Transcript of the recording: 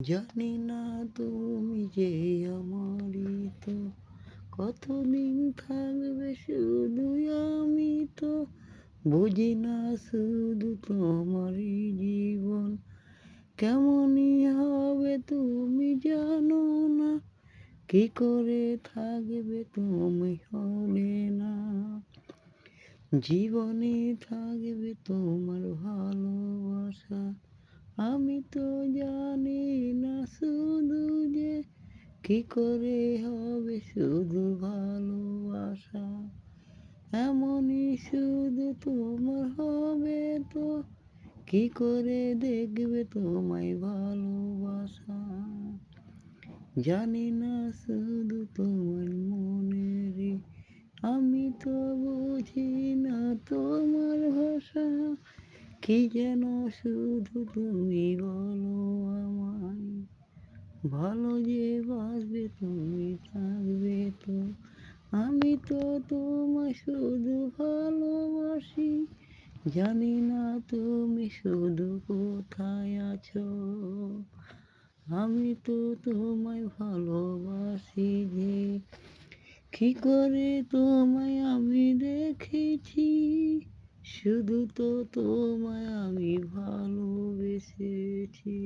জানি না তুমি যে আমারই তো, কতদিন থাকবে শুধু আমি তো বুঝি না শুধু তোমারই জীবন কেমনই হবে তুমি জানো না, কি করে থাকবে তুমি হলে না, জীবনে থাকবে তোমার ভালোবাসা, আমি তো জানি না শুধু যে কি করে হবে শুধু ভালোবাসা, এমনই শুধু তোমার হবে তো, কি করে দেখবে তোমায় ভালোবাসা, জানি না শুধু তোমার মনেরই, আমি তো বুঝি না তোমার ভাষা, কি যেন শুধু তুমি বলো আমায়, ভালো যে বাসবে তুমি থাকবে তো, আমি তো তোমায় শুধু ভালোবাসি, জানি না তুমি শুধু কোথায় আছো, আমি তো তোমায় ভালোবাসি যে, কি করে তোমায় আমি দেখেছি, শুধু তো তোমায় আমি ভালোবেসেছি।